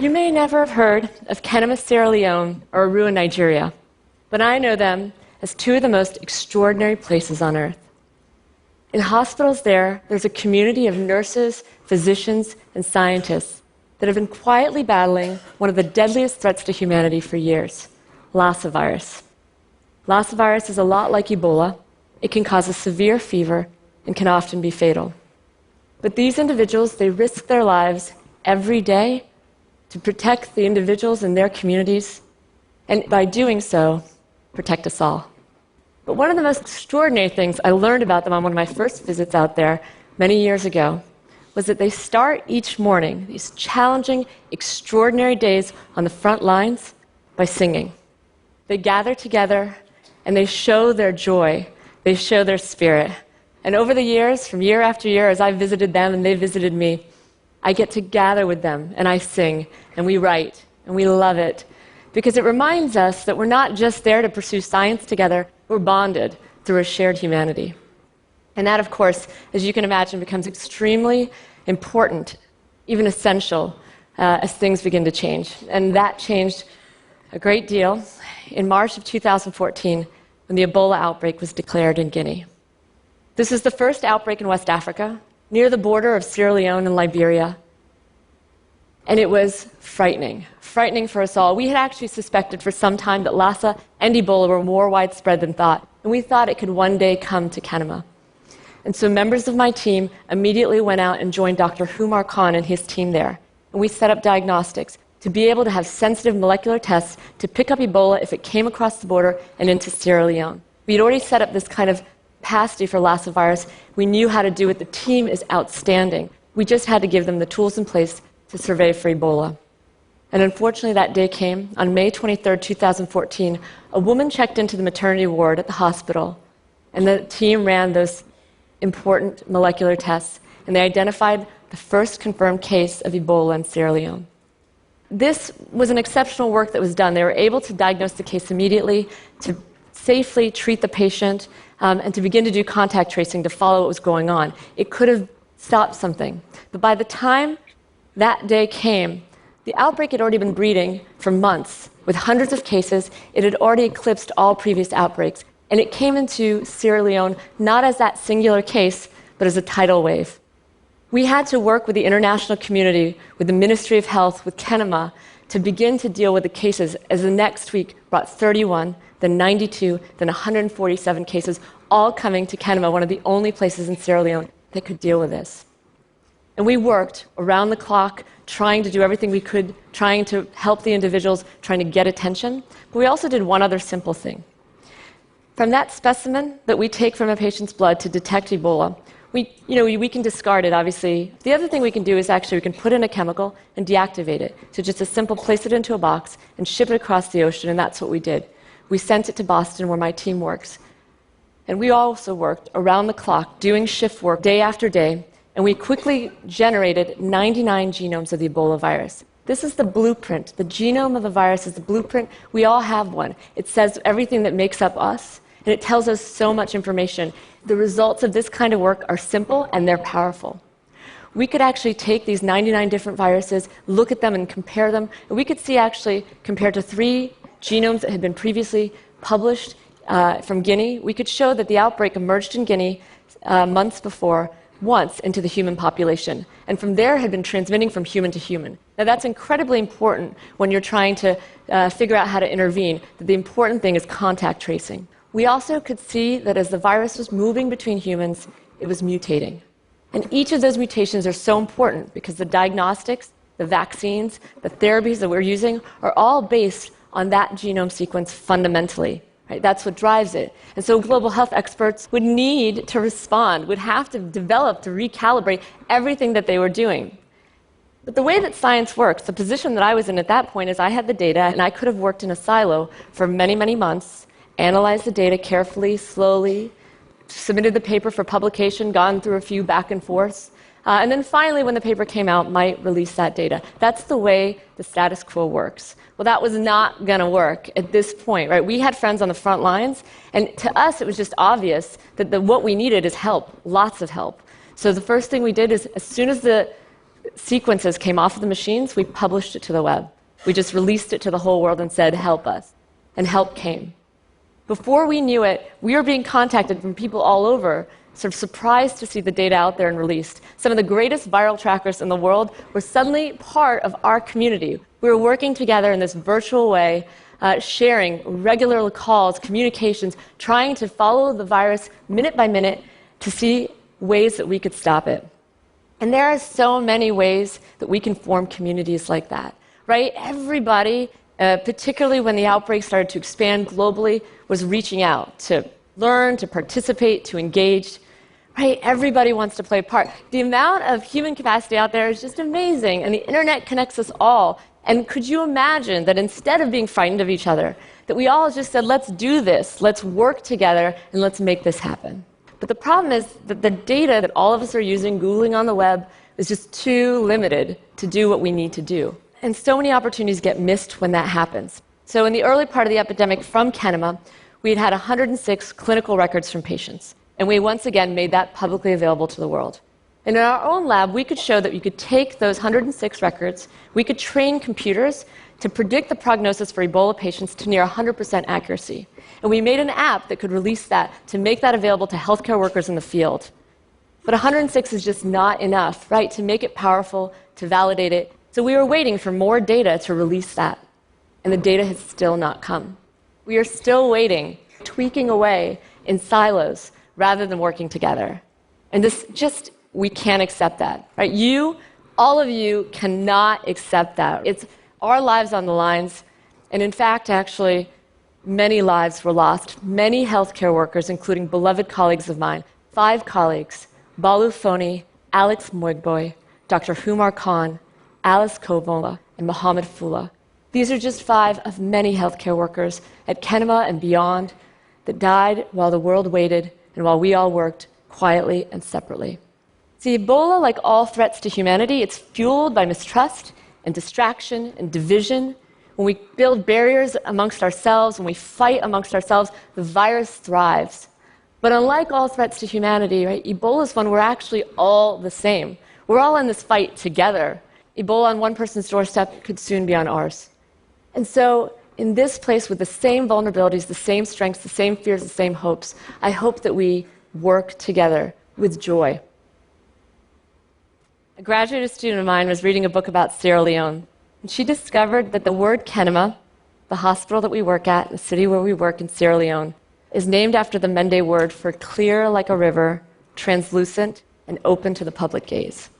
You may never have heard of Kenema, Sierra Leone, or Arua, Nigeria, but I know them as two of the most extraordinary places on earth. In hospitals there's a community of nurses, physicians, and scientists that have been quietly battling one of the deadliest threats to humanity for years, Lassa virus. Lassa virus is a lot like Ebola. It can cause a severe fever and can often be fatal. But these individuals, they risk their lives every day to protect the individuals and their communities, and by doing so, protect us all. But one of the most extraordinary things I learned about them on one of my first visits out there many years ago was that they start each morning, these challenging, extraordinary days on the front lines, by singing. They gather together and they show their joy, they show their spirit. And over the years, from year after year, as I visited them and they visited me, I get to gather with them and I sing and we write and we love it because it reminds us that we're not just there to pursue science together, we're bonded through a shared humanity. And that, of course, as you can imagine, becomes extremely important, even essential, as things begin to change. And that changed a great deal in March of 2014 when the Ebola outbreak was declared in Guinea. This is the first outbreak in West Africa, near the border of Sierra Leone and Liberia. And it was frightening for us all. We had actually suspected for some time that Lassa and Ebola were more widespread than thought, and we thought it could one day come to Kenema. And so members of my team immediately went out and joined Dr. Humar Khan and his team there. And we set up diagnostics to be able to have sensitive molecular tests to pick up Ebola if it came across the border and into Sierra Leone. We had already set up this kind of capacity for Lassa virus. We knew how to do it. The team is outstanding. We just had to give them the tools in place to survey for Ebola. And unfortunately, that day came. On May 23, 2014, a woman checked into the maternity ward at the hospital, and the team ran those important molecular tests, and they identified the first confirmed case of Ebola in Sierra Leone. This was an exceptional work that was done. They were able to diagnose the case immediately, to safely treat the patient, and to begin to do contact tracing to follow what was going on. It could have stopped something. But by the time that day came, the outbreak had already been breeding for months. With hundreds of cases, it had already eclipsed all previous outbreaks. And it came into Sierra Leone not as that singular case, but as a tidal wave. We had to work with the international community, with the Ministry of Health, with Kenema, to begin to deal with the cases, as the next week brought 31, then 92, then 147 cases, all coming to Kenema, one of the only places in Sierra Leone that could deal with this. And we worked around the clock, trying to do everything we could, trying to help the individuals, trying to get attention. But we also did one other simple thing. From that specimen that we take from a patient's blood to detect Ebola, we can discard it, obviously. The other thing we can do is actually we can put in a chemical and deactivate it. So just a simple place it into a box and ship it across the ocean, and that's what we did. We sent it to Boston, where my team works. And we also worked around the clock, doing shift work day after day, and we quickly generated 99 genomes of the Ebola virus. This is the blueprint. The genome of the virus is the blueprint. We all have one. It says everything that makes up us, and it tells us so much information. The results of this kind of work are simple, and they're powerful. We could actually take these 99 different viruses, look at them and compare them, and we could see actually, compared to 3 genomes that had been previously published from Guinea, we could show that the outbreak emerged in Guinea months before, once into the human population, and from there had been transmitting from human to human. Now that's incredibly important when you're trying to figure out how to intervene, that the important thing is contact tracing. We also could see that as the virus was moving between humans, it was mutating. And each of those mutations are so important because the diagnostics, the vaccines, the therapies that we're using are all based on that genome sequence fundamentally. Right? That's what drives it. And so global health experts would need to respond, would have to develop, to recalibrate everything that they were doing. But the way that science works, the position that I was in at that point is I had the data, and I could have worked in a silo for many, many months, analyzed the data carefully, slowly, submitted the paper for publication, gone through a few back and forths, and then finally, when the paper came out, might release that data. That's the way the status quo works. Well, that was not going to work at this point, right? We had friends on the front lines, and to us, it was just obvious that what we needed is help, lots of help. So the first thing we did is, as soon as the sequences came off of the machines, we published it to the web. We just released it to the whole world and said, help us. And help came. Before we knew it, we were being contacted from people all over, sort of surprised to see the data out there and released. Some of the greatest viral trackers in the world were suddenly part of our community. We were working together in this virtual way, sharing regular calls, communications, trying to follow the virus minute by minute to see ways that we could stop it. And there are so many ways that we can form communities like that, right? Everybody, particularly when the outbreak started to expand globally, was reaching out to learn, to participate, to engage. Right? Everybody wants to play a part. The amount of human capacity out there is just amazing, and the internet connects us all. And could you imagine that instead of being frightened of each other, that we all just said, let's do this, let's work together, and let's make this happen? But the problem is that the data that all of us are using, Googling on the web, is just too limited to do what we need to do. And so many opportunities get missed when that happens. So in the early part of the epidemic from Kenema, we had 106 clinical records from patients. And we once again made that publicly available to the world. And in our own lab, we could show that you could take those 106 records, we could train computers to predict the prognosis for Ebola patients to near 100% accuracy. And we made an app that could release that to make that available to healthcare workers in the field. But 106 is just not enough, right, to make it powerful, to validate it. So we were waiting for more data to release that. And the data has still not come. We are still waiting, tweaking away in silos, rather than working together. And we can't accept that, right? All of you cannot accept that. It's our lives on the lines, and in fact, actually, many lives were lost. Many healthcare workers, including beloved colleagues of mine, 5 colleagues, Balu Foni, Alex Moigboy, Dr. Humar Khan, Alice Kovola, and Mohammed Fula. These are just 5 of many healthcare workers at Kenema and beyond that died while the world waited and while we all worked quietly and separately. See, Ebola, like all threats to humanity, it's fueled by mistrust and distraction and division. When we build barriers amongst ourselves, when we fight amongst ourselves, the virus thrives. But unlike all threats to humanity, right, Ebola's one, we're actually all the same. We're all in this fight together. Ebola on one person's doorstep could soon be on ours. And so, in this place with the same vulnerabilities, the same strengths, the same fears, the same hopes, I hope that we work together with joy. A graduate student of mine was reading a book about Sierra Leone, and she discovered that the word Kenema, the hospital that we work at, the city where we work in Sierra Leone, is named after the Mende word for clear like a river, translucent, and open to the public gaze.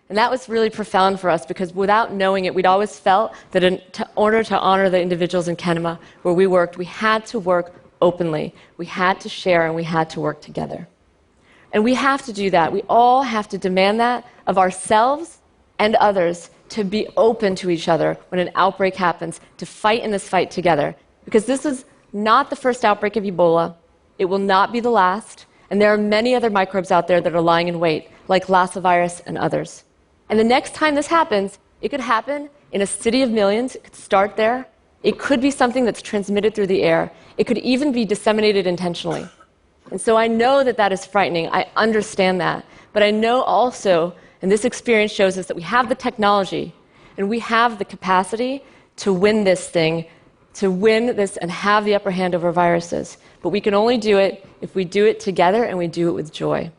And that was really profound for us because without knowing it, we'd always felt that in order to honor the individuals in Kenema where we worked, we had to work openly. We had to share and we had to work together. And we have to do that. We all have to demand that of ourselves and others, to be open to each other when an outbreak happens, to fight in this fight together. Because this is not the first outbreak of Ebola. It will not be the last. And there are many other microbes out there that are lying in wait, like Lassa virus and others. And the next time this happens, it could happen in a city of millions. It could start there. It could be something that's transmitted through the air. It could even be disseminated intentionally. And so I know that that is frightening. I understand that. But I know also, and this experience shows us, that we have the technology and we have the capacity to win this thing, to win this and have the upper hand over viruses. But we can only do it if we do it together and we do it with joy.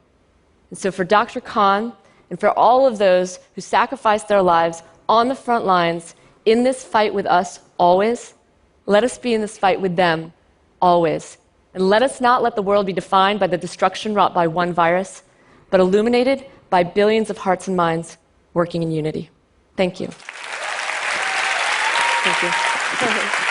And so for Dr. Khan, and for all of those who sacrificed their lives on the front lines in this fight with us always, let us be in this fight with them always. And let us not let the world be defined by the destruction wrought by one virus, but illuminated by billions of hearts and minds working in unity. Thank you. Thank you.